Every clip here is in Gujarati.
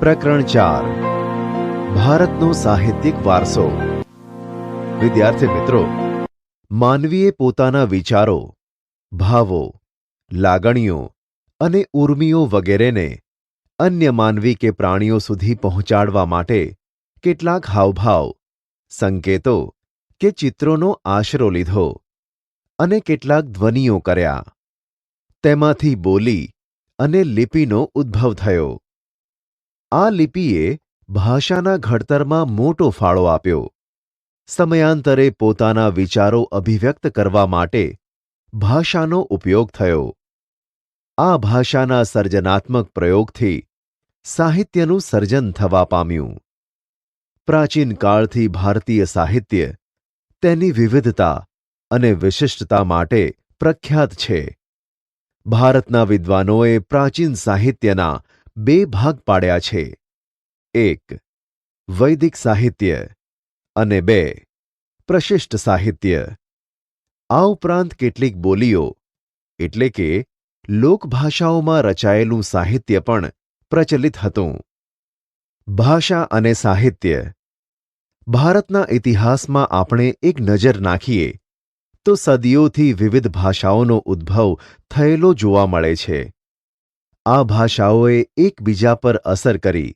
પ્રકરણ 4 ભારતનો સાહિત્યિક વારસો। વિદ્યાર્થી મિત્રો, માનવીએ પોતાના વિચારો, ભાવો, લાગણીઓ અને ઉર્મિઓ વગેરેને અન્ય માનવી કે પ્રાણીઓ સુધી પહોંચાડવા માટે કેટલાક હાવભાવ, સંકેતો કે ચિત્રોનો આશરો લીધો અને કેટલાક ધ્વનિઓ કર્યા। તેમાંથી બોલી અને લિપિનો ઉદ્ભવ થયો। આ લિપિએ ભાષાના ઘડતરમાં મોટો ફાળો આપ્યો। સમયાંતરે પોતાના વિચારો અભિવ્યક્ત કરવા માટે ભાષાનો ઉપયોગ થયો। આ ભાષાના સર્જનાત્મક પ્રયોગથી સાહિત્યનું સર્જન થવા પામ્યું। પ્રાચીન કાળથી ભારતીય સાહિત્ય તેની વિવિધતા અને વિશિષ્ટતા માટે પ્રખ્યાત છે। ભારતના વિદ્વાનોએ પ્રાચીન સાહિત્યના 2 ભાગ પાડ્યા છે, 1 વૈદિક સાહિત્ય અને 2 પ્રશિષ્ટ સાહિત્ય। આ ઉપરાંત કેટલીક બોલીઓ એટલે કે લોકભાષાઓમાં રચાયેલું સાહિત્ય પણ પ્રચલિત હતું। ભાષા અને સાહિત્ય। ભારતના ઇતિહાસમાં આપણે એક નજર નાખીએ તો સદીઓથી વિવિધ ભાષાઓનો ઉદ્ભવ થયેલો જોવા મળે છે। આ ભાષાઓએ એકબીજા પર અસર કરી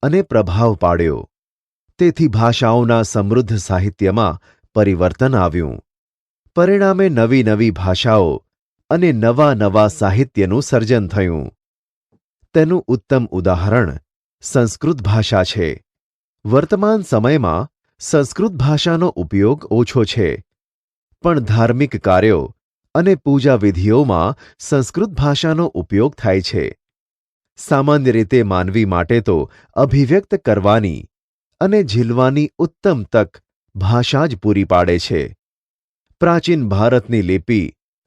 અને પ્રભાવ પાડ્યો। તેથી ભાષાઓના સમૃદ્ધ સાહિત્યમાં પરિવર્તન આવ્યું। પરિણામે નવી નવી ભાષાઓ અને નવા નવા સાહિત્યનું સર્જન થયું। તેનું ઉત્તમ ઉદાહરણ સંસ્કૃત ભાષા છે। વર્તમાન સમયમાં સંસ્કૃત ભાષાનો ઉપયોગ ઓછો છે, પણ ધાર્મિક કાર્યો અને પૂજા વિધિઓમાં સંસ્કૃત ભાષાનો ઉપયોગ થાય છે। સામાન્ય રીતે માનવી માટે તો અભિવ્યક્ત કરવાની અને ઝીલવાની ઉત્તમ તક ભાષા જ પૂરી પાડે છે। પ્રાચીન ભારતની લિપિ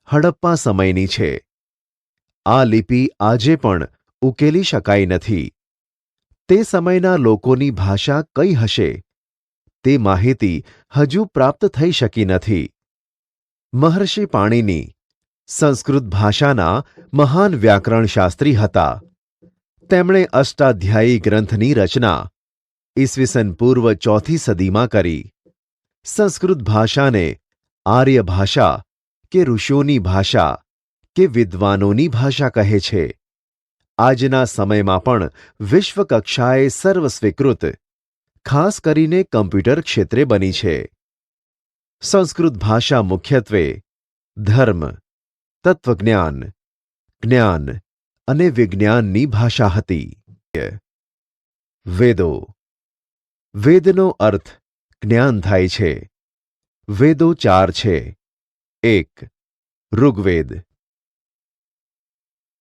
હડપ્પા સમયની છે। આ લિપિ આજે પણ ઉકેલી શકાઈ નથી। તે સમયના લોકોની ભાષા કઈ હશે તે માહિતી હજુ પ્રાપ્ત થઈ શકી નથી। મહર્ષિ પાણિની સંસ્કૃત ભાષાના મહાન વ્યાકરણશાસ્ત્રી હતા। તેમણે અષ્ટાધ્યાયી ગ્રંથની રચના ઈસવીસન પૂર્વ 4th સદીમાં કરી। સંસ્કૃત ભાષાને આર્ય ભાષા કે ઋષિઓની ભાષા કે વિદ્વાનોની ભાષા કહે છે। આજના સમયમાં પણ વિશ્વકક્ષાએ સર્વસ્વીકૃત, ખાસ કરીને કમ્પ્યુટર ક્ષેત્રે બની છે। સંસ્કૃત ભાષા મુખ્યત્વે ધર્મ, તત્વજ્ઞાન, જ્ઞાન અને વિજ્ઞાનની ભાષા હતી। વેદો। વેદનો અર્થ જ્ઞાન થાય છે। વેદો 4 છે। 1 ઋગ્વેદ,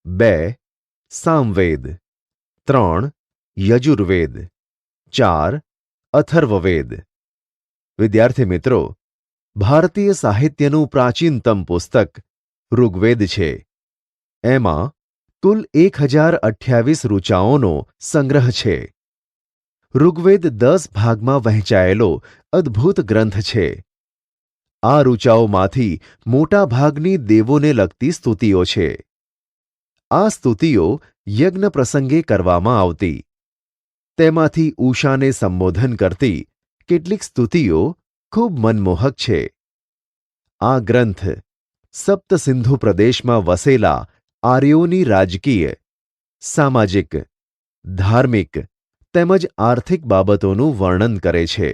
2 સામવેદ, 3 યજુર્વેદ, 4 અથર્વવેદ। વિદ્યાર્થી મિત્રો, ભારતીય સાહિત્યનું પ્રાચીનતમ પુસ્તક ઋગ્વેદ છે। એમાં કુલ 1028 ઋચાઓનો સંગ્રહ છે। ઋગ્વેદ 10 ભાગમાં વહેંચાયેલો અદ્ભુત ગ્રંથ છે। આ ઋચાઓમાંથી મોટા ભાગની દેવોને લગતી સ્તુતિઓ છે। આ સ્તુતિઓ યજ્ઞ પ્રસંગે કરવામાં આવતી। તેમાંથી ઉષાને સંબોધન કરતી કેટલીક સ્તુતિઓ ખૂબ મનમોહક છે। આ ગ્રંથ સપ્ત સિંધુ પ્રદેશમાં વસેલા આર્યોની રાજકીય, સામાજિક, ધાર્મિક તેમજ આર્થિક બાબતોનું વર્ણન કરે છે।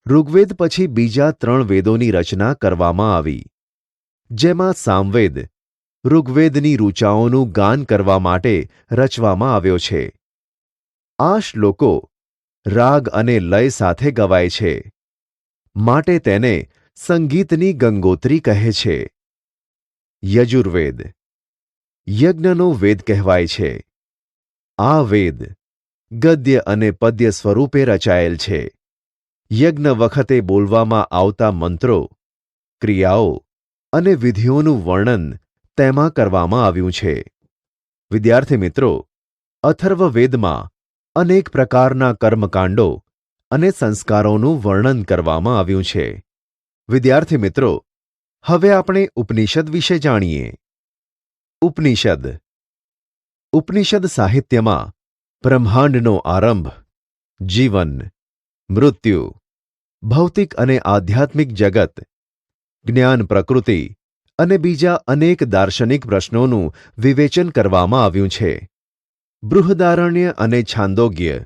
ઋગ્વેદ પછી બીજા 3 વેદોની રચના કરવામાં આવી, જેમાં સામવેદ ઋગ્વેદની ઋચાઓનું ગાન કરવા માટે રચવામાં આવ્યો છે। આ શ્લોકો રાગ અને લય સાથે ગવાય છે, માટે તેને સંગીતની ગંગોત્રી કહે છે। યજુર્વેદ યજ્ઞનો વેદ કહેવાય છે। આ વેદ ગદ્ય અને પદ્ય સ્વરૂપે રચાયેલ છે। યજ્ઞ વખતે બોલવામાં આવતા મંત્રો, ક્રિયાઓ અને વિધિઓનું વર્ણન તેમાં કરવામાં આવ્યું છે। વિદ્યાર્થી મિત્રો, અથર્વવેદમાં અનેક પ્રકારના કર્મકાંડો અને સંસ્કારોનું વર્ણન કરવામાં આવ્યું છે। વિદ્યાર્થી મિત્રો, હવે આપણે ઉપનિષદ વિશે જાણીએ। ઉપનિષદ સાહિત્યમાં બ્રહ્માંડનો આરંભ, જીવન, મૃત્યુ, ભૌતિક અને આધ્યાત્મિક જગત, જ્ઞાન પ્રકૃતિ અને બીજા અનેક દાર્શનિક પ્રશ્નોનું વિવેચન કરવામાં આવ્યું છે. બૃહદારણ્ય અને છાંદોગ્ય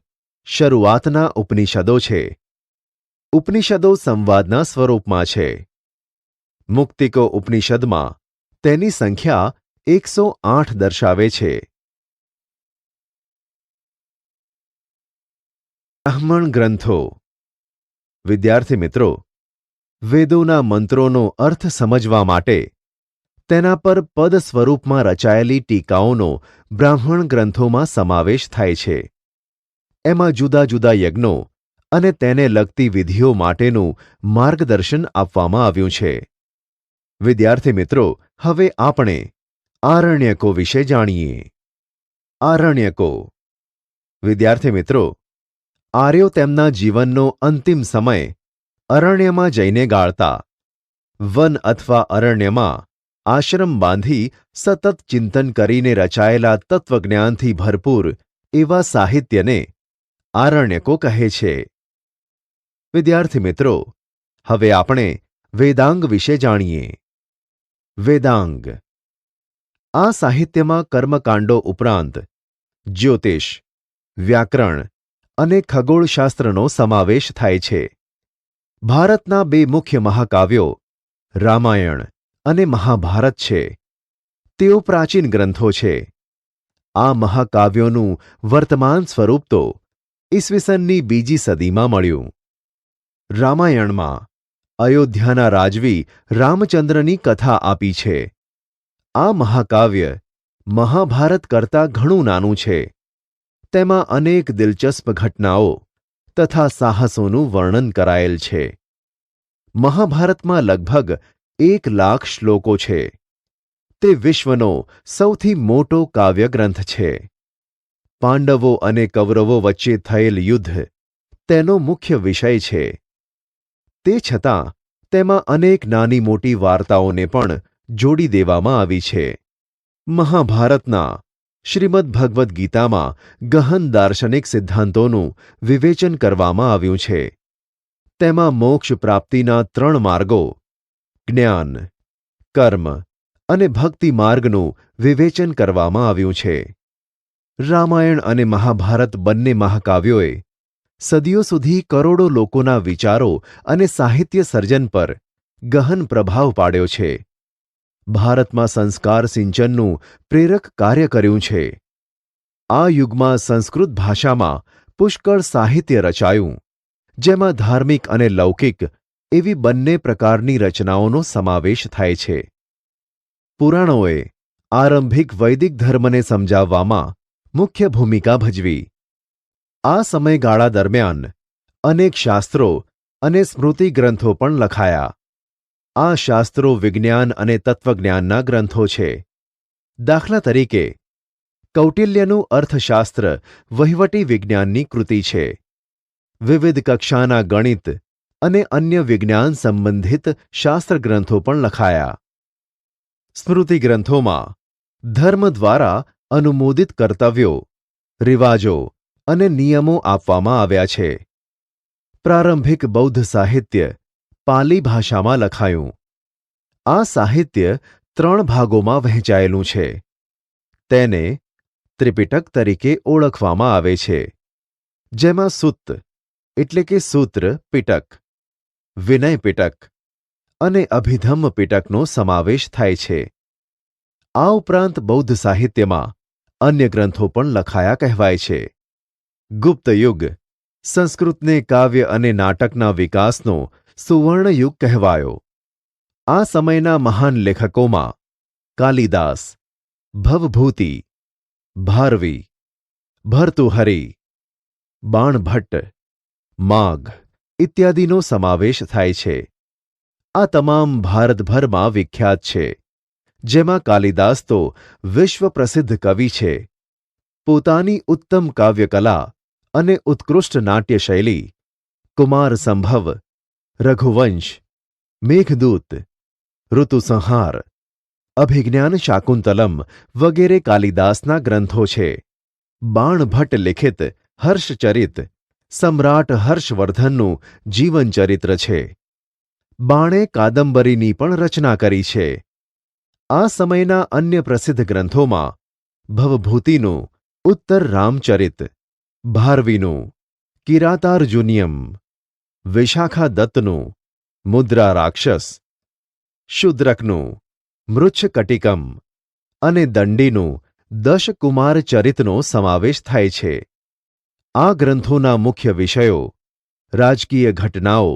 શરૂઆતના ઉપનિષદો છે. ઉપનિષદો સંવાદના સ્વરૂપમાં છે. મુક્તિકો ઉપનિષદમાં તેની સંખ્યા 108 દર્શાવે છે. બ્રાહ્મણ ગ્રંથો. વિદ્યાર્થી મિત્રો, વેદોના મંત્રોનો અર્થ સમજવા માટે તેના પર પદ સ્વરૂપમાં રચાયેલી ટીકાઓનો બ્રાહ્મણ ગ્રંથોમાં સમાવેશ થાય છે. એમાં જુદા જુદા યજ્ઞો અને તેને લગતી વિધિઓ માટેનું માર્ગદર્શન આપવામાં આવ્યું છે. વિદ્યાર્થી મિત્રો, હવે આપણે આરણ્યકો વિશે જાણીએ. આરણ્યકો. વિદ્યાર્થી મિત્રો, આર્યો તેમના જીવનનો અંતિમ સમય અરણ્યમાં જઈને ગાળતા. વન અથવા અરણ્યમાં આશ્રમ બાંધી સતત ચિંતન કરીને રચાયેલા તત્વજ્ઞાનથી ભરપૂર એવા સાહિત્યને આરણ્યકો કહે છે. વિદ્યાર્થી મિત્રો, હવે આપણે વેદાંગ વિશે જાણીએ. વેદાંગ. આ સાહિત્યમાં કર્મકાંડો ઉપરાંત જ્યોતિષ, વ્યાકરણ અને ખગોળશાસ્ત્રનો સમાવેશ થાય છે. ભારતના બે મુખ્ય મહાકાવ્યો રામાયણ અને મહાભારત છે. તેઓ પ્રાચીન ગ્રંથો છે. આ મહાકાવ્યોનું વર્તમાન સ્વરૂપ તો ઈસવીસનની બીજી સદીમાં મળ્યું. રામાયણમાં અયોધ્યાના રાજવી રામચંદ્રની કથા આપી છે. આ મહાકાવ્ય મહાભારત કરતાં ઘણું નાનું છે. તેમાં અનેક દિલચસ્પ ઘટનાઓ તથા સાહસોનું વર્ણન કરાયેલ છે. મહાભારતમાં લગભગ 1,00,000 શ્લોકો છે. તે વિશ્વનો સૌથી મોટો કાવ્યગ્રંથ છે. પાંડવો અને કૌરવો વચ્ચે થયેલ યુદ્ધ તેનો મુખ્ય વિષય છે. તે છતાં તેમાં અનેક નાની મોટી વાર્તાઓને પણ જોડી દેવામાં આવી છે. મહાભારતના શ્રીમદ્ ભગવદ્ ગીતામાં ગહન દાર્શનિક સિદ્ધાંતોનું વિવેચન કરવામાં આવ્યું છે. તેમાં મોક્ષ પ્રાપ્તિના 3 માર્ગો જ્ઞાન, કર્મ અને ભક્તિ માર્ગનું વિવેચન કરવામાં આવ્યું છે. રામાયણ અને મહાભારત બંને મહાકાવ્યોએ સદીઓ સુધી કરોડો લોકોના વિચારો અને સાહિત્ય સર્જન પર ગહન પ્રભાવ પાડ્યો છે. ભારતમાં સંસ્કાર સિંચનનું પ્રેરક કાર્ય કર્યું છે. આ યુગમાં સંસ્કૃત ભાષામાં પુષ્કળ સાહિત્ય રચાયું, જેમાં ધાર્મિક અને લૌકિક એવી બંને પ્રકારની રચનાઓનો સમાવેશ થાય છે. પુરાણોએ આરંભિક વૈદિક ધર્મને સમજાવવામાં મુખ્ય ભૂમિકા ભજવી. આ સમયગાળા દરમિયાન અનેક શાસ્ત્રો અને સ્મૃતિ ગ્રંથો પણ લખાયા. આ શાસ્ત્રો વિજ્ઞાન અને તત્વજ્ઞાનના ગ્રંથો છે. દાખલા તરીકે કૌટિલ્યનું અર્થશાસ્ત્ર વહીવટી વિજ્ઞાનની કૃતિ છે. વિવિધ કક્ષાના ગણિત અને અન્ય વિજ્ઞાન સંબંધિત શાસ્ત્ર ગ્રંથો પણ લખાયા. સ્મૃતિ ગ્રંથોમાં ધર્મ દ્વારા અનુમોદિત કર્તવ્યો, રિવાજો અને નિયમો આપવામાં આવ્યા છે. પ્રારંભિક બૌદ્ધ સાહિત્ય પાલી ભાષામાં લખાયું. આ સાહિત્ય 3 ભાગોમાં વહેંચાયેલું છે. તેને ત્રિપિટક તરીકે ઓળખવામાં આવે છે, જેમાં સુત્ત એટલે કે સૂત્ર પિટક, વિનય પિટક અને અભિધમ્મ પિટકનો સમાવેશ થાય છે. આ ઉપરાંત બૌદ્ધ સાહિત્યમાં અન્ય ગ્રંથો પણ લખાયા કહેવાય છે. ગુપ્ત યુગ સંસ્કૃતને કાવ્ય અને નાટકના વિકાસનો સુવર્ણ યુગ કહેવાયો. આ સમયના મહાન લેખકોમાં કાલિદાસ, ભવભૂતિ, ભારવી, ભર્તુહરી, બાણભટ્ટ, માઘ ઇત્યાદિનો સમાવેશ થાય છે. આ તમામ ભારતભરમાં વિખ્યાત છે, જેમાં કાલિદાસ તો વિશ્વ પ્રસિદ્ધ કવિ છે. પોતાની ઉત્તમ કાવ્યકલા અને ઉત્કૃષ્ટ નાટ્યશૈલી કુમાર સંભવ, રઘુવંશ, મેઘદૂત, ઋતુસંહાર, અભિજ્ઞાન શાકુંતલમ વગેરે કાલિદાસના ગ્રંથો છે. બાણભટ્ટ લિખિત હર્ષચરિત સમ્રાટ હર્ષવર્ધનનું જીવનચરિત્ર છે. બાણે કાદંબરીની પણ રચના કરી છે. આ સમયના અન્ય પ્રસિદ્ધ ગ્રંથોમાં ભવભૂતિનું ઉત્તર રામચરિત, ભારવીનું કિરાતાર્જુનિયમ, વિશાખા દત્તનું મુદ્રા રાક્ષસ, શુદ્રકનું મૃચ્છકટિકમ અને દંડીનું દશકુમાર ચરિતનો સમાવેશ થાય છે. આ ગ્રંથોના મુખ્ય વિષયો રાજકીય ઘટનાઓ,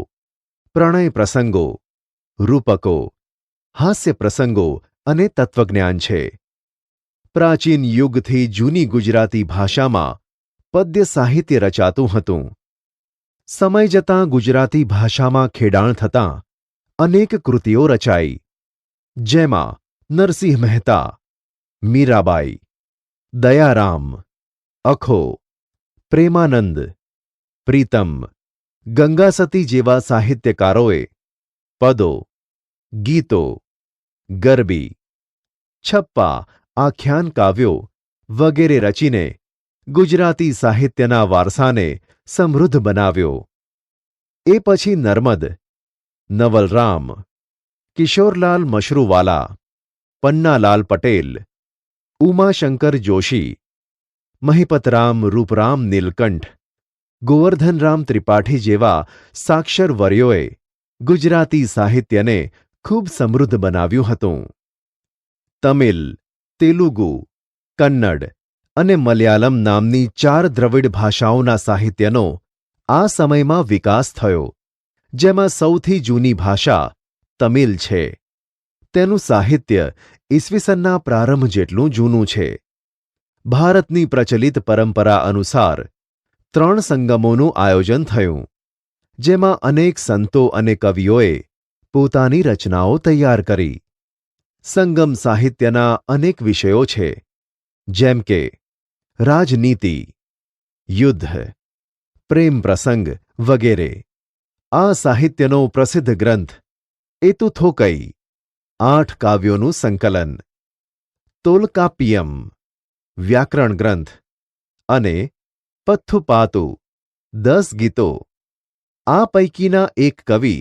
પ્રણય પ્રસંગો, રૂપકો, હાસ્ય પ્રસંગો અને તત્વજ્ઞાન છે. પ્રાચીન યુગથી જૂની ગુજરાતી ભાષામાં પદ્ય સાહિત્ય રચાતું હતું. સમય જતાં ગુજરાતી ભાષામાં ખેડાણ થતાં અનેક કૃતિઓ રચાઈ, જેમાં નરસિંહ મહેતા, મીરાબાઈ, દયારામ, અખો, પ્રેમાનંદ, પ્રીતમ, ગંગાસતી જેવા સાહિત્યકારોએ પદો, ગીતો, ગરબી, છપ્પા, આખ્યાન કાવ્યો વગેરે રચીને ગુજરાતી સાહિત્યના વારસાને સમૃદ્ધ બનાવ્યો. એ પછી નર્મદ, નવલરામ, કિશોરલાલ મશરૂવાલા, પન્નાલાલ પટેલ, ઉમાશંકર જોશી, મહિપતરામ રૂપરામ નીલકંઠ, ગોવર્ધનરામ ત્રિપાઠી જેવા સાક્ષરવર્યોએ ગુજરાતી સાહિત્યને ખૂબ સમૃદ્ધ બનાવ્યું હતું. તમિલ, તેલુગુ, કન્નડ અને મલયાલમ નામની 4 દ્રવિડ ભાષાઓના સાહિત્યનો આ સમયમાં વિકાસ થયો, જેમાં સૌથી જૂની ભાષા તમિલ છે. તેનું સાહિત્ય ઈસવીસનના પ્રારંભ જેટલું જૂનું છે. ભારતની પ્રચલિત પરંપરા અનુસાર 3 સંગમોનું આયોજન થયું, જેમાં અનેક સંતો અને કવિઓએ પોતાની રચનાઓ તૈયાર કરી. સંગમ સાહિત્યના અનેક વિષયો છે, જેમ કે રાજનીતિ, યુદ્ધ, પ્રેમ પ્રસંગ વગેરે. આ સાહિત્યનો પ્રસિદ્ધ ગ્રંથ એતુથોકઈ, 8 કાવ્યોનું સંકલન, તોલ્કાપ્પિયમ, વ્યાકરણ ગ્રંથ અને પથ્થુપાતુ, 10 ગીતો. આ પૈકીના એક કવિ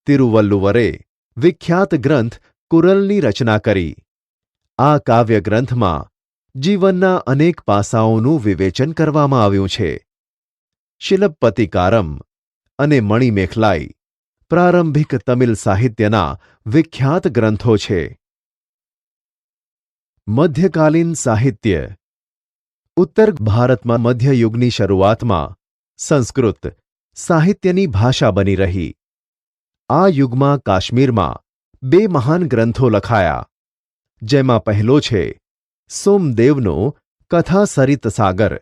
તિરુવલ્લુવરે વિખ્યાત ગ્રંથ કુરલની રચના કરી. આ કાવ્ય ગ્રંથમાં જીવનના અનેક પાસાઓનું વિવેચન કરવામાં આવ્યું છે. શિલપતિકારમ અને મણિમેખલાઈ પ્રારંભિક તમિલ સાહિત્યના વિખ્યાત ગ્રંથો છે. મધ્યકાલીન સાહિત્ય. ઉત્તર ભારતમાં મધ્યયુગની શરૂઆતમાં સંસ્કૃત સાહિત્યની ભાષા બની રહી. આ યુગમાં કાશ્મીરમાં 2 મહાન ગ્રંથો લખાયા, જેમાં પહેલો છે સોમદેવનો કથાસરિત સાગર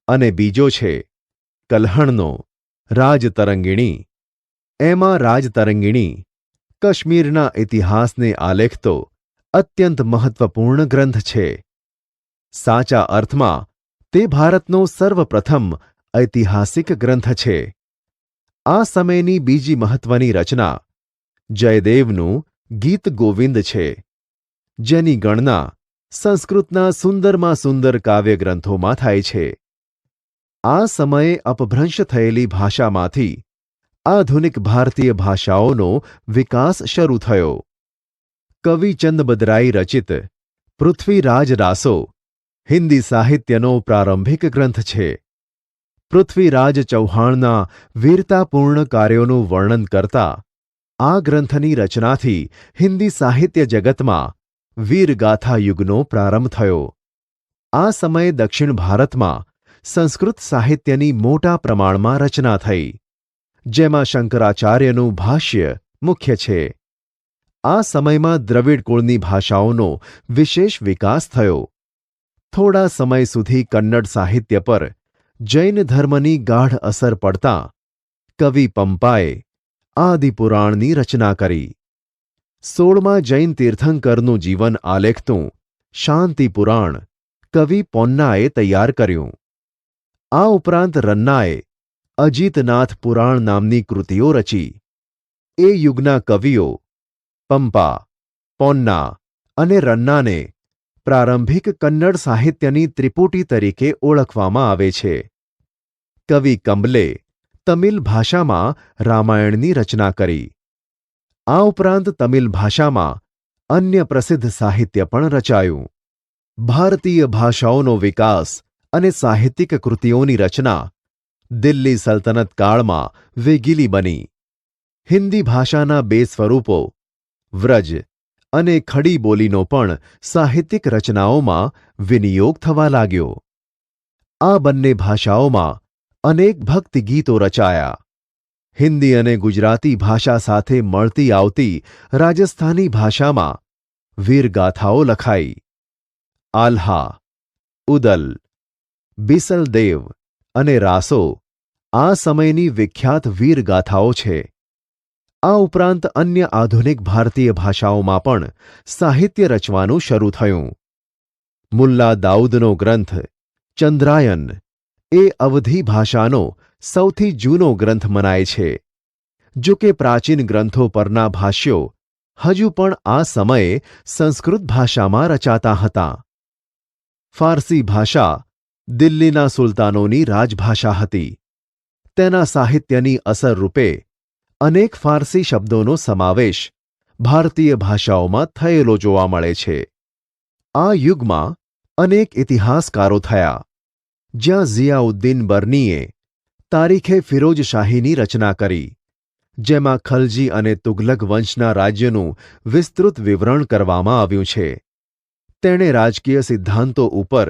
અને બીજો છે કલ્હણનો રાજતરંગિણી. એમાં રાજતરંગિણી કાશ્મીરના ઇતિહાસને આલેખતો અત્યંત મહત્વપૂર્ણ ગ્રંથ છે. સાચા અર્થમાં તે ભારતનો સર્વપ્રથમ ઐતિહાસિક ગ્રંથ છે. આ સમયની બીજી મહત્વની રચના જયદેવનું ગીત ગોવિંદ છે, જેની ગણના સંસ્કૃતના સુંદરમાં સુંદર કાવ્યગ્રંથોમાં થાય છે. આ સમયે અપભ્રંશ થયેલી ભાષામાંથી આધુનિક ભારતીય ભાષાઓનો વિકાસ શરૂ થયો. કવિ ચંદબદરાઈ રચિત પૃથ્વીરાજ રાસો હિન્દી સાહિત્યનો પ્રારંભિક ગ્રંથ છે. પૃથ્વીરાજ ચૌહાણના વીરતાપૂર્ણ કાર્યોનું વર્ણન કરતા આ ગ્રંથની રચનાથી હિન્દી સાહિત્ય જગતમાં વીરગાથા યુગનો પ્રારંભ થયો. આ સમયે દક્ષિણ ભારતમાં સંસ્કૃત સાહિત્યની મોટા પ્રમાણમાં રચના થઈ, જેમાં શંકરાચાર્યનું ભાષ્ય મુખ્ય છે. આ સમયમાં દ્રવિડ કુળની ભાષાઓનો વિશેષ વિકાસ થયો. થોડા સમય સુધી કન્નડ સાહિત્ય પર જૈન ધર્મની ગાઢ અસર પડતાં કવિ પંપાએ આદિપુરાણની રચના કરી. 16મા જૈન તીર્થંકરનું જીવન આલેખતું શાંતિપુરાણ કવિ પોન્નાએ તૈયાર કર્યું. આ ઉપરાંત રન્નાએ અજીતનાથ પુરાણ નામની કૃતિઓ રચી. એ યુગના કવિઓ પંપા, પોન્ના અને રન્નાને પ્રારંભિક કન્નડ સાહિત્યની ત્રિપુટી તરીકે ઓળખવામાં આવે છે. કવિ કંબલે તમિલ ભાષામાં રામાયણની રચના કરી. આ ઉપરાંત તમિલ ભાષામાં અન્ય પ્રસિદ્ધ સાહિત્ય પણ રચાયું. ભારતીય ભાષાઓનો વિકાસ અને સાહિત્યિક કૃતિઓની રચના દિલ્હી સલ્તનત કાળમાં વેગીલી બની. હિન્દી ભાષાના બે સ્વરૂપો વ્રજ અને ખડી બોલીનો પણ સાહિત્યિક રચનાઓમાં વિનિયોગ થવા લાગ્યો. આ બંને ભાષાઓમાં અનેક ભક્તિ ગીતો રચાયા. હિન્દી અને ગુજરાતી ભાષા સાથે મળતી આવતી રાજસ્થાની ભાષામાં વીરગાથાઓ લખાઈ. આલ્હા, ઉદલ, બિસલદેવ અને રાસો આ સમયની વિખ્યાત વીરગાથાઓ છે. આ ઉપરાંત અન્ય આધુનિક ભારતીય ભાષાઓમાં પણ સાહિત્ય રચવાનું શરૂ થયું. મુલ્લા દાઉદનો ગ્રંથ ચંદ્રાયન એ અવધી ભાષાનો સૌથી જૂનો ગ્રંથ મનાય છે. જો કે પ્રાચીન ગ્રંથો પરના ભાષ્યો હજુ પણ આ સમયે સંસ્કૃત ભાષામાં રચાતા હતા. ફારસી ભાષા દિલ્હીના સુલતાનોની રાજભાષા હતી. તેના સાહિત્યની અસર રૂપે અનેક ફારસી શબ્દોનો સમાવેશ ભારતીય ભાષાઓમાં થયેલો જોવા મળે છે. આ યુગમાં અનેક ઇતિહાસકારો થયા, જ્યાં ઝિયાઉદ્દીન બર્નીએ તારીખે ફિરોજશાહીની રચના કરી, જેમાં ખલજી અને તુગલક વંશના રાજ્યનું વિસ્તૃત વિવરણ કરવામાં આવ્યું છે. તેણે રાજકીય સિદ્ધાંતો ઉપર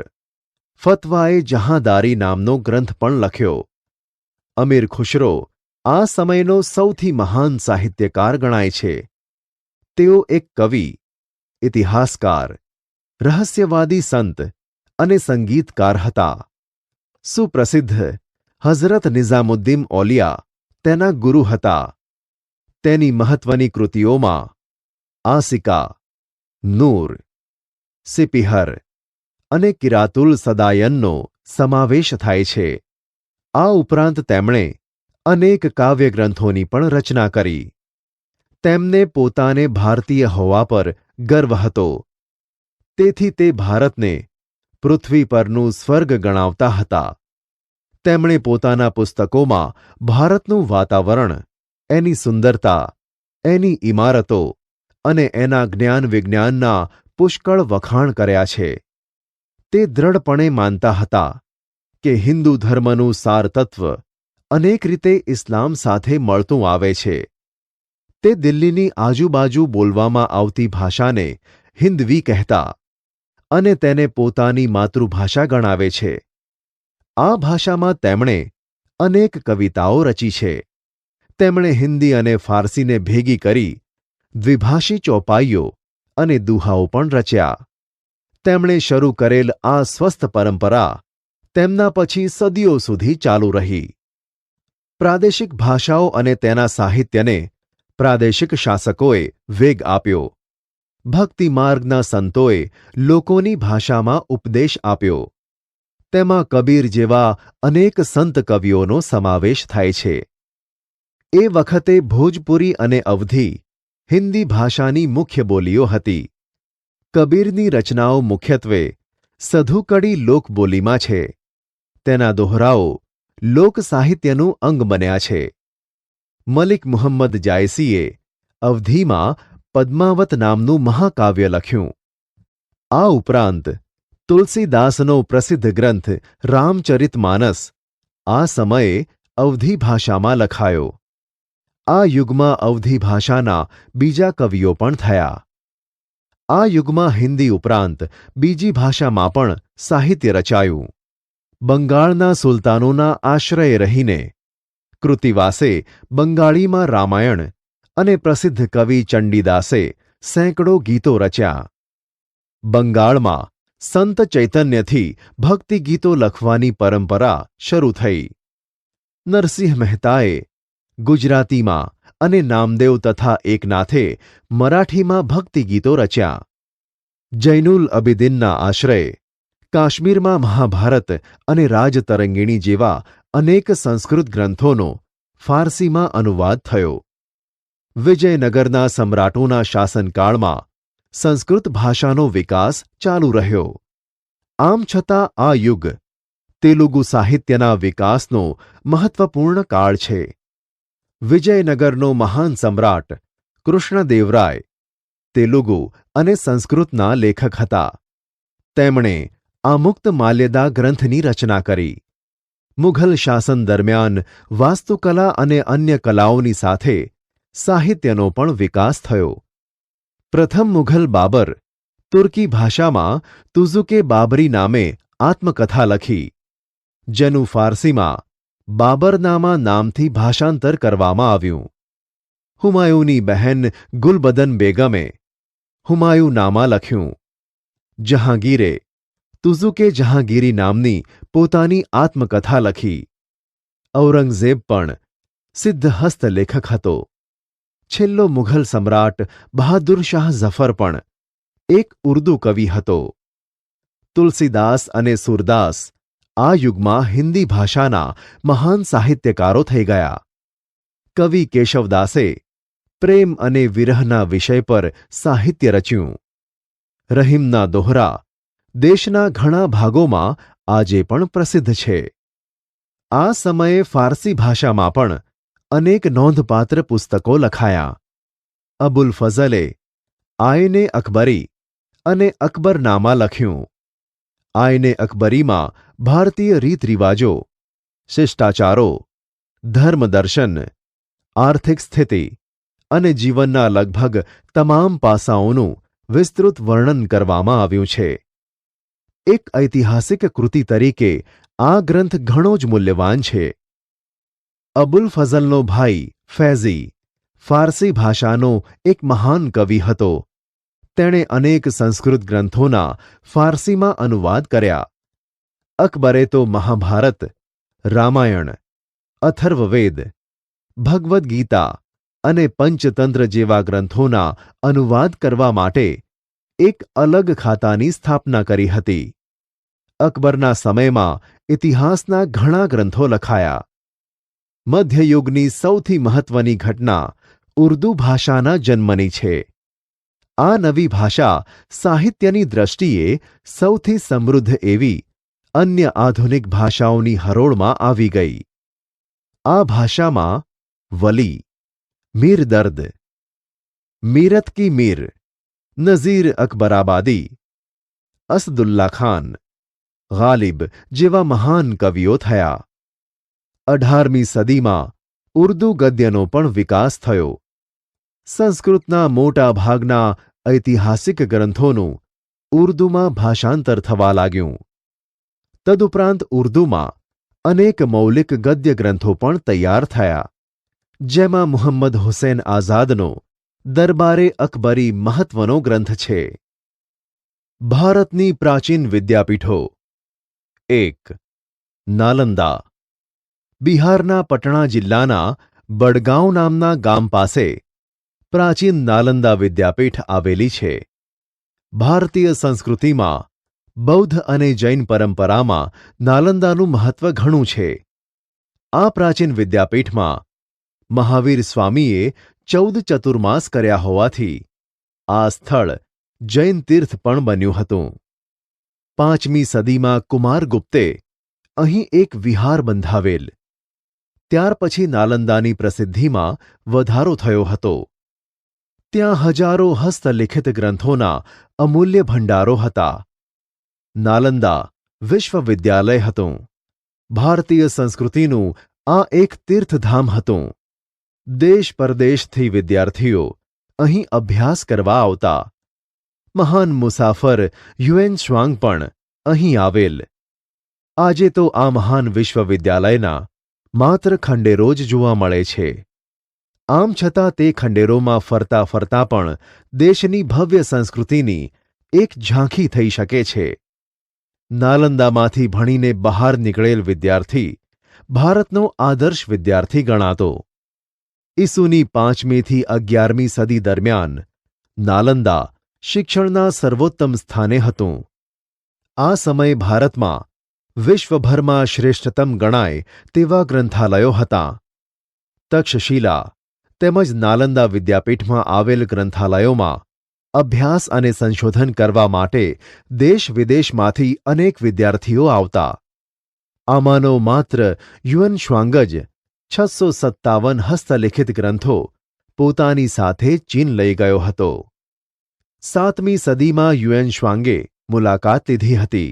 ફતવાએ જહાંદારી નામનો ગ્રંથ પણ લખ્યો. અમીર ખુશરો આ સમયનો સૌથી મહાન સાહિત્યકાર ગણાય છે. તેઓ એક કવિ, ઇતિહાસકાર, રહસ્યવાદી સંત અને સંગીતકાર હતા. સુપ્રસિદ્ધ હઝરત નિઝામુદ્દીન ઓલિયા તેના ગુરુ હતા. તેની મહત્વની કૃતિઓમાં આસિકા, નૂર, સિપિહર અને કિરાતુલ સદાયનનો સમાવેશ થાય છે. આ ઉપરાંત તેમણે અનેક કાવ્યગ્રંથોની પણ રચના કરી. તેમને પોતાને ભારતીય હોવા પર ગર્વ હતો. તેથી તે ભારતને પૃથ્વી પરનું સ્વર્ગ ગણાવતા હતા. તેમણે પોતાના પુસ્તકોમાં ભારતનું વાતાવરણ, એની સુંદરતા, એની ઇમારતો અને એના જ્ઞાન વિજ્ઞાનના પુષ્કળ વખાણ કર્યા છે. તે દ્રઢપણે માનતા હતા કે હિન્દુ ધર્મનું સારતત્વ અનેક રીતે ઇસ્લામ સાથે મળતું આવે છે. તે દિલ્હીની આજુબાજુ બોલવામાં આવતી ભાષાને હિન્દવી કહેતા અને તેને પોતાની માતૃભાષા ગણાવે છે. આ ભાષામાં તેમણે અનેક કવિતાઓ રચી છે. તેમણે હિન્દી અને ફારસીને ભેગી કરી દ્વિભાષી ચોપાઈઓ અને દુહાઓ પણ રચ્યા. તેમણે શરૂ કરેલ આ સ્વસ્થ પરંપરા તેમના પછી સદીઓ સુધી ચાલુ રહી. પ્રાદેશિક ભાષાઓ અને તેના સાહિત્યને પ્રાદેશિક શાસકોએ વેગ આપ્યો. ભક્તિ માર્ગના સંતોએ લોકોની ભાષામાં ઉપદેશ આપ્યો. તેમાં કબીર જેવા અનેક સંત કવિઓનો સમાવેશ થાય છે. એ વખતે ભોજપુરી અને અવધી હિન્દી ભાષાની મુખ્ય બોલીઓ હતી. કબીરની રચનાઓ મુખ્યત્વે સધુકડી લોકબોલીમાં છે. તેના દોહરાઓ લોક સાહિત્યનું અંગ બન્યા છે. મલિક મુહમ્મદ જાયસીએ અવધીમાં પદ્માવત નામનું મહાકાવ્ય લખ્યું. આ ઉપરાંત તુલસીદાસનો પ્રસિદ્ધ ગ્રંથ રામચરિતમાનસ આ સમયે અવધી ભાષામાં લખાયો. આ યુગમાં અવધી ભાષાના બીજા કવિઓ પણ થયા. આ યુગમાં હિન્દી ઉપરાંત બીજી ભાષામાં પણ સાહિત્ય રચાયું. બંગાળના સુલતાનોના આશ્રયે રહીને કૃતિવાસે બંગાળીમાં રામાયણ અને પ્રસિદ્ધ કવિ ચંડીદાસે સેંકડો ગીતો રચ્યા. બંગાળમાં સંત ચૈતન્યથી ભક્તિ ગીતો લખવાની પરંપરા શરૂ થઈ. નરસિંહ મહેતાએ ગુજરાતીમાં અને નામદેવ તથા એકનાથે મરાઠીમાં ભક્તિ ગીતો રચ્યા. જૈનુલ અબિદિનના આશ્રયે કાશ્મીરમાં મહાભારત અને રાજતરંગિણી જેવા અનેક સંસ્કૃત ગ્રંથોનો ફારસીમાં અનુવાદ થયો. વિજયનગરના સમ્રાટોના શાસનકાળમાં સંસ્કૃત ભાષાનો વિકાસ ચાલુ રહ્યો. આમ છતાં આ યુગ તેલુગુ સાહિત્યના વિકાસનો મહત્વપૂર્ણ કાળ છે. વિજયનગરનો મહાન સમ્રાટ કૃષ્ણદેવરાય તેલુગુ અને સંસ્કૃતના લેખક હતા. તેમણે આમુક્ત માલ્યદા ગ્રંથની રચના કરી. મુઘલ શાસન દરમિયાન વાસ્તુકલા અને અન્ય કલાઓની સાથે સાહિત્યનો પણ વિકાસ થયો. પ્રથમ મુઘલ બાબર તુર્કી ભાષામાં તુઝુકે બાબરી નામે આત્મકથા લખી, જેનું ફારસીમાં બાબરનામા નામથી ભાષાંતર કરવામાં આવ્યું. હુમાયુની બહેન ગુલબદન બેગમે હુમાયુનામા લખ્યું. જહાંગીરે તુઝુકે જહાંગીરી નામની પોતાની આત્મકથા લખી. ઔરંગઝેબ પણ સિદ્ધહસ્ત લેખક હતો. છેલ્લો મુઘલ સમ્રાટ બહાદુર શાહ ઝફર પણ એક ઉર્દૂ કવિ હતો. તુલસીદાસ અને સૂરદાસ આ યુગમાં હિન્દી ભાષાના મહાન સાહિત્યકારો થઈ ગયા. કવિ કેશવદાસે પ્રેમ અને વિરહના વિષય પર સાહિત્ય રચ્યું. રહીમના દોહરા દેશના ઘણા ભાગોમાં આજે પણ પ્રસિદ્ધ છે. આ સમયે ફારસી ભાષામાં પણ અનેક નોંધપાત્ર પુસ્તકો લખાયા. અબુલ ફઝલે આયને અકબરી અને અકબરનામા લખ્યું. આયને અકબરીમાં ભારતીય રીત રિવાજો, શિષ્ટાચારો, ધર્મદર્શન, આર્થિક સ્થિતિ અને જીવનના લગભગ તમામ પાસાઓનું વિસ્તૃત વર્ણન કરવામાં આવ્યું છે. એક ઐતિહાસિક કૃતિ તરીકે આ ગ્રંથ ઘણો જ મૂલ્યવાન છે. અબુલ ફઝલનો ભાઈ ફૈઝી ફારસી ભાષાનો એક મહાન કવિ હતો. તેણે અનેક સંસ્કૃત ગ્રંથોના ફારસીમાં અનુવાદ કર્યા. અકબરે તો મહાભારત, રામાયણ, અથર્વવેદ, ભગવદ્ ગીતા અને પંચતંત્ર જેવા ગ્રંથોના અનુવાદ કરવા માટે એક અલગ ખાતાની સ્થાપના કરી હતી. અકબરના સમયમાં ઇતિહાસના ઘણા ગ્રંથો લખાયા. મધ્યયુગની સૌથી મહત્વની ઘટના ઉર્દૂ ભાષાના જન્મની છે. આ નવી ભાષા સાહિત્યની દ્રષ્ટિએ સૌથી સમૃદ્ધ એવી અન્ય આધુનિક ભાષાઓની હરોળમાં આવી ગઈ. આ ભાષામાં વલી, મીરદર્દ, મીરત કી મીર, નઝીર અકબરાબાદી, અસદુલ્લા ખાન, ગાલિબ જેવા મહાન કવિઓ થયા. 18મી સદીમાં ઉર્દૂ ગદ્યનો પણ વિકાસ થયો. સંસ્કૃતના મોટા ભાગના ઐતિહાસિક ગ્રંથોનું ઉર્દૂમાં ભાષાંતર થવા લાગ્યું. તદુપરાંત ઉર્દૂમાં અનેક મૌલિક ગદ્ય ગ્રંથો પણ તૈયાર થયા, જેમાં મુહમ્મદ હુસૈન આઝાદનો દરબારે અકબરી મહત્વનો ગ્રંથ છે. ભારતની પ્રાચીન વિદ્યાપીઠો. 1. નાલંદા. બિહારના પટણા જિલ્લાના બડગાંવ નામના ગામ પાસે પ્રાચીન નાલંદા વિદ્યાપીઠ આવેલી છે. ભારતીય સંસ્કૃતિમાં બૌદ્ધ અને જૈન પરંપરામાં નાલંદાનું મહત્વ ઘણું છે. આ પ્રાચીન વિદ્યાપીઠમાં મહાવીર સ્વામીએ 14 ચતુર્માસ કર્યા હોવાથી આ સ્થળ જૈન તીર્થ પણ બન્યું હતું. 5મી સદીમાં કુમારગુપ્તે અહીં એક વિહાર બંધાવેલ. ત્યાર પછી નાલંદાની પ્રસિદ્ધિમાં વધારો થયો હતો. ત્યાં હજારો હસ્તલિખિત ગ્રંથોના અમૂલ્ય ભંડારો હતા. નાલંદા વિશ્વવિદ્યાલય હતું. ભારતીય સંસ્કૃતિનું આ એક તીર્થધામ હતું. દેશ પરદેશથી વિદ્યાર્થીઓ અહીં અભ્યાસ કરવા આવતા. મહાન મુસાફર યુએન શ્વાંગ પણ અહીં આવેલ. આજે તો આ મહાન વિશ્વવિદ્યાલયના માત્ર ખંડેરો જ જોવા મળે છે. આમ છતાં તે ખંડેરોમાં ફરતા ફરતા પણ દેશની ભવ્ય સંસ્કૃતિની એક ઝાંખી થઈ શકે છે. નાલંદામાંથી ભણીને બહાર નીકળેલ વિદ્યાર્થી ભારતનો આદર્શ વિદ્યાર્થી ગણાતો. ઈસુની 5મીથી 11મી સદી દરમિયાન નાલંદા શિક્ષણના સર્વોત્તમ સ્થાને હતું. આ સમયે ભારતમાં વિશ્વભરમાં શ્રેષ્ઠતમ ગણાય તેવા ગ્રંથાલયો હતા. તક્ષશિલા તેમજ નાલંદા વિદ્યાપીઠમાં આવેલ ગ્રંથાલયોમાં અભ્યાસ અને સંશોધન કરવા માટે દેશ વિદેશમાંથી અનેક વિદ્યાર્થીઓ આવતા. આમાંનો માત્ર યુએન શ્વાંગ જ 657 હસ્તલિખિત ગ્રંથો પોતાની સાથે ચીન લઈ ગયો હતો. 7મી સદીમાં યુએન શ્વાંગે મુલાકાત લીધી હતી.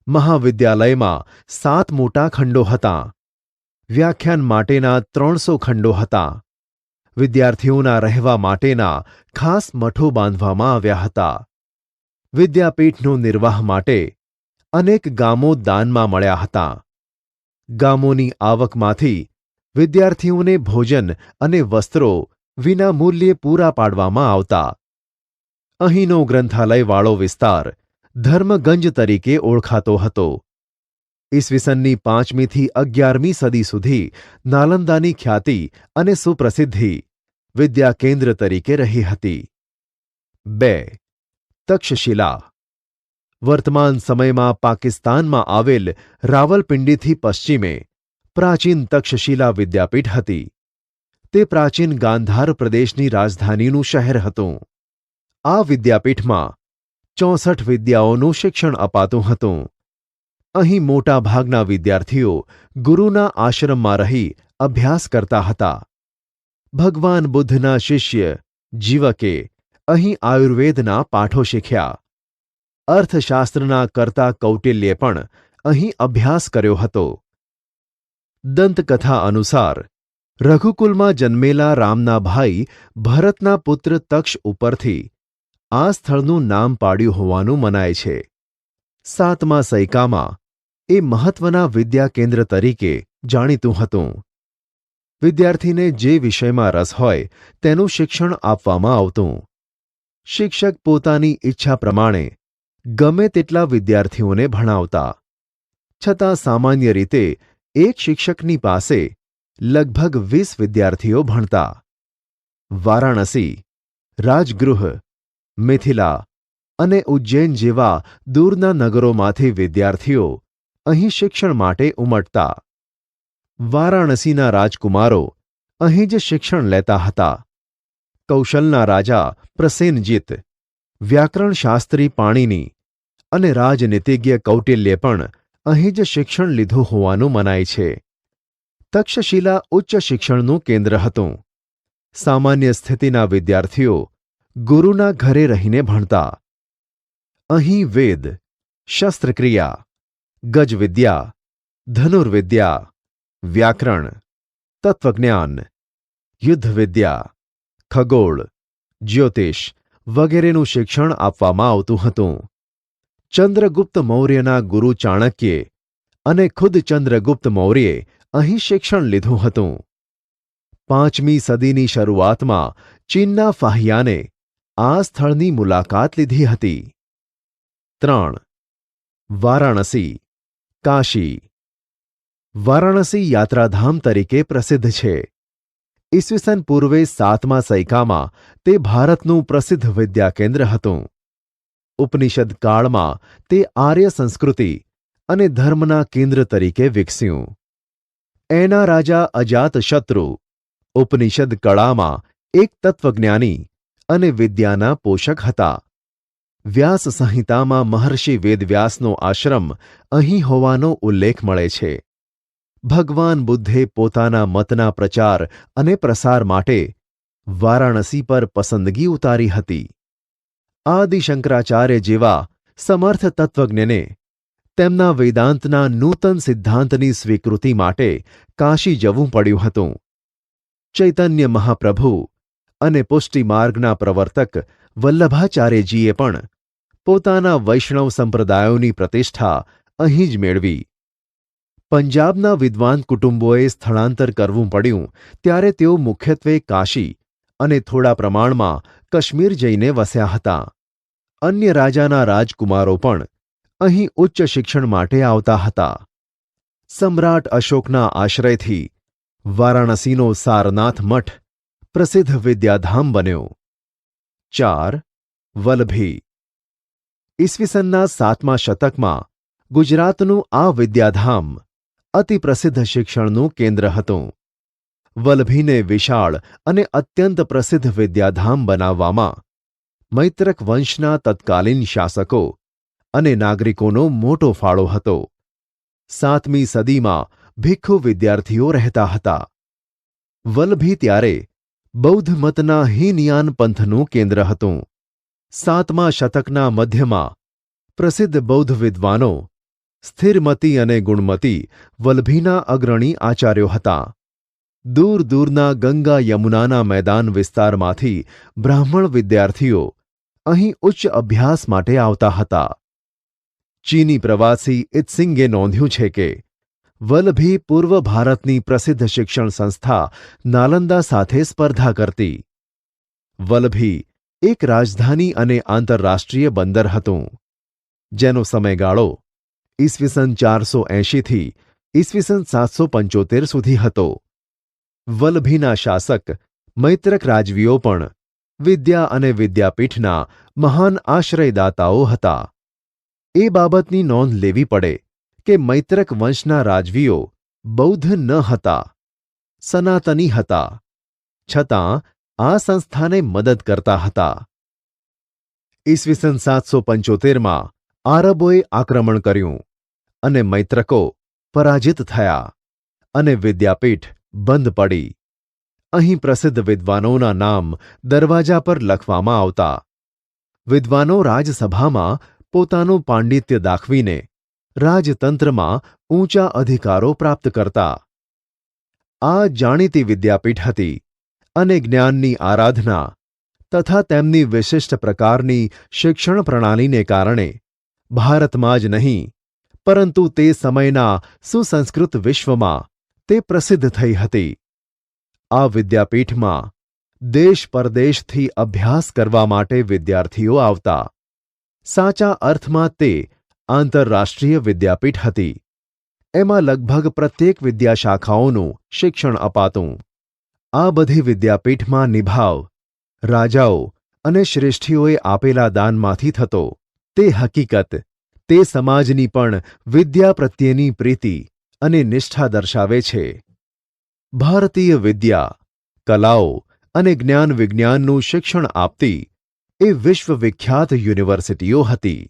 મહાવિદ્યાલયમાં 7 મોટા ખંડો હતા. વ્યાખ્યાન માટેના 300 ખંડો હતા. વિદ્યાર્થીઓના રહેવા માટેના ખાસ મઠો બાંધવામાં આવ્યા હતા. વિદ્યાપીઠનો નિર્વાહ માટે અનેક ગામો દાનમાં મળ્યા હતા. ગામોની આવકમાંથી વિદ્યાર્થીઓને ભોજન અને વસ્ત્રો વિના મૂલ્યે પૂરા પાડવામાં આવતા. અહીંનો ગ્રંથાલયવાળો વિસ્તાર ધર્મગંજ તરીકે ઓળખાતો હતો. ઈસવીસનની 5મીથી 11મી સદી સુધી નાલંદાની ખ્યાતિ અને સુપ્રસિદ્ધિ વિદ્યાકેન્દ્ર તરીકે રહી હતી. 2. તક્ષશિલા. વર્તમાન સમયમાં પાકિસ્તાનમાં આવેલ રાવલપિંડીથી પશ્ચિમે પ્રાચીન તક્ષશિલા વિદ્યાપીઠ હતી. તે પ્રાચીન ગાંધાર પ્રદેશની રાજધાનીનું શહેર હતું. આ વિદ્યાપીઠમાં 64 વિદ્યાઓનું શિક્ષણ અપાતું હતું. અહીં મોટા ભાગના વિદ્યાર્થીઓ ગુરુના આશ્રમમાં રહી અભ્યાસ કરતા હતા. ભગવાન બુદ્ધના શિષ્ય જીવકે અહીં આયુર્વેદના પાઠો શીખ્યા. અર્થશાસ્ત્રના કર્તા કૌટિલ્યે પણ અહીં અભ્યાસ કર્યો હતો. દંતકથા અનુસાર રઘુકુલમાં જન્મેલા રામના ભાઈ ભરતના પુત્ર તક્ષ ઉપરથી આ સ્થળનું નામ પાડ્યું હોવાનું મનાય છે. 7મા સૈકામાં એ મહત્વના વિદ્યાકેન્દ્ર તરીકે જાણીતું હતું. વિદ્યાર્થીને જે વિષયમાં રસ હોય તેનું શિક્ષણ આપવામાં આવતું. શિક્ષક પોતાની ઈચ્છા પ્રમાણે ગમે તેટલા વિદ્યાર્થીઓને ભણાવતા. છતાં સામાન્ય રીતે એક શિક્ષકની પાસે લગભગ 20 વિદ્યાર્થીઓ ભણતા. વારાણસી, રાજગૃહ, મિથિલા અને ઉજ્જૈન જેવા દૂરના નગરોમાંથી વિદ્યાર્થીઓ અહીં શિક્ષણ માટે ઉમટતા. વારાણસીના રાજકુમારો અહીં જ શિક્ષણ લેતા હતા. કૌશલના રાજા પ્રસેનજીત, વ્યાકરણશાસ્ત્રી પાણિની અને રાજનીતિજ્ઞ કૌટિલ્યે પણ અહીં જ શિક્ષણ લીધું હોવાનું મનાય છે. તક્ષશિલા ઉચ્ચ શિક્ષણનું કેન્દ્ર હતું. સામાન્ય સ્થિતિના વિદ્યાર્થીઓ ગુરુના ઘરે રહીને ભણતા. અહીં વેદ, શસ્ત્રક્રિયા, ગજવિદ્યા, ધનુર્વિદ્યા, વ્યાકરણ, તત્વજ્ઞાન, યુદ્ધવિદ્યા, ખગોળ, જ્યોતિષ વગેરેનું શિક્ષણ આપવામાં આવતું હતું. ચંદ્રગુપ્ત મૌર્યના ગુરુ ચાણક્યે અને ખુદ ચંદ્રગુપ્ત મૌર્યે અહીં શિક્ષણ લીધું હતું. 5મી સદીની શરૂઆતમાં ચીનના ફાહિયાને આ સ્થળની મુલાકાત લીધી હતી. 3. વારાણસી, કાશી. વારાણસી યાત્રાધામ તરીકે પ્રસિદ્ધ છે. ઈસવીસન પૂર્વે 7મા સૈકામાં તે ભારતનું પ્રસિદ્ધ વિદ્યાકેન્દ્ર હતું. ઉપનિષદ કાળમાં તે આર્ય સંસ્કૃતિ અને ધર્મના કેન્દ્ર તરીકે વિકસ્યું. એના રાજા અજાતશત્રુ ઉપનિષદ કળામાં એક તત્વજ્ઞાની અને વિદ્યાના પોષક હતા. વ્યાસ સંહિતામાં મહર્ષિ વેદવ્યાસનો આશ્રમ અહીં હોવાનો ઉલ્લેખ મળે છે. ભગવાન બુદ્ધે પોતાના મતના પ્રચાર અને પ્રસાર માટે વારાણસી પર પસંદગી ઉતારી હતી. આદિ શંકરાચાર્ય જેવા સમર્થ તત્વજ્ઞને તેમના વેદાંતના નૂતન સિદ્ધાંતની સ્વીકૃતિ માટે કાશી જવું પડ્યું હતું. ચૈતન્ય મહાપ્રભુ અને પુષ્ટિમાર્ગના પ્રવર્તક વલ્લભાચાર્યજીએ પણ પોતાના વૈષ્ણવ સંપ્રદાયોની પ્રતિષ્ઠા અહીં જ મેળવી. પંજાબના વિદ્વાન કુટુંબોએ સ્થળાંતર કરવું પડ્યું ત્યારે તેઓ મુખ્યત્વે કાશી અને થોડા પ્રમાણમાં કાશ્મીર જઈને વસ્યા હતા. અન્ય રાજાના રાજકુમારો પણ અહીં ઉચ્ચ શિક્ષણ માટે આવતા હતા. સમ્રાટ અશોકના આશ્રયથી વારાણસીનો સારનાથ મઠ પ્રસિદ્ધ વિદ્યાધામ બન્યો. 4. વલભી. ઈસવીસનના 7મા શતકમાં ગુજરાતનું આ વિદ્યાધામ અતિ પ્રસિદ્ધ શિક્ષણનું કેન્દ્ર હતું. વલભીને વિશાળ અને અત્યંત પ્રસિદ્ધ વિદ્યાધામ બનાવવામાં મૈત્રક વંશના તત્કાલીન શાસકો અને નાગરિકોનો મોટો ફાળો હતો. 7મી સદીમાં ભિક્ષુ વિદ્યાર્થીઓ રહેતા હતા. વલભી ત્યારે બૌદ્ધ મતના હીનયાન પંથનું કેન્દ્ર હતું. 7મા શતકના મધ્યમાં પ્રસિદ્ધ બૌદ્ધ વિદ્વાનો સ્થિરમતી અને ગુણમતી વલભીના અગ્રણી આચાર્યો હતા. દૂર દૂરના ગંગા યમુનાના મેદાન વિસ્તારમાંથી બ્રાહ્મણ વિદ્યાર્થીઓ અહીં ઉચ્ચ અભ્યાસ માટે આવતા હતા. ચીની પ્રવાસી ઇત્સિંગે નોંધ્યું છે કે વલભી પૂર્વ ભારતની પ્રસિદ્ધ શિક્ષણ સંસ્થા નાલંદા સાથે સ્પર્ધા કરતી. વલભી એક રાજધાની અને આંતરરાષ્ટ્રીય બંદર હતું, જેનો સમયગાળો ઈસવીસન 480થી ઈસવીસન 775 સુધી હતો. વલભીના શાસક મૈત્રક રાજવીઓ પણ વિદ્યા અને વિદ્યાપીઠના મહાન આશ્રયદાતાઓ હતા. એ બાબતની નોંધ લેવી પડે કે મૈત્રક વંશના રાજવીઓ બૌદ્ધ ન હતા, સનાતની હતા, છતાં આ સંસ્થાને મદદ કરતા હતા. ઈસવીસન 775માં આરબોએ આક્રમણ કર્યું અને મૈત્રકો પરાજિત થયા અને વિદ્યાપીઠ બંધ પડી. અહીં પ્રસિદ્ધ વિદ્વાનોના નામ દરવાજા પર લખવામાં આવતા. વિદ્વાનો રાજસભામાં પોતાનું પાંડિત્ય દાખવીને રાજતંત્રમાં ઊંચા અધિકારો પ્રાપ્ત કરતા. આ જાણીતી વિદ્યાપીઠ હતી અને જ્ઞાનની આરાધના તથા તેમની વિશિષ્ટ પ્રકારની શિક્ષણ પ્રણાલીને કારણે ભારતમાં જ નહીં, પરંતુ તે સમયના સુસંસ્કૃત વિશ્વમાં તે પ્રસિદ્ધ થઈ હતી. આ વિદ્યાપીઠમાં દેશ પરદેશથી અભ્યાસ કરવા માટે વિદ્યાર્થીઓ આવતા. સાચા અર્થમાં તે આંતરરાષ્ટ્રીય વિદ્યાપીઠ હતી. એમાં લગભગ પ્રત્યેક વિદ્યાશાખાઓનું શિક્ષણ અપાતું. આ બધી વિદ્યાપીઠમાં નિભાવ રાજાઓ અને શ્રેષ્ઠીઓએ આપેલા દાનમાંથી થતો. તે હકીકત તે સમાજની પણ વિદ્યા પ્રત્યેની પ્રીતિ અને નિષ્ઠા દર્શાવે છે. ભારતીય વિદ્યા, કલાઓ અને જ્ઞાન વિજ્ઞાનનું શિક્ષણ આપતી એ વિશ્વવિખ્યાત યુનિવર્સિટીઓ હતી.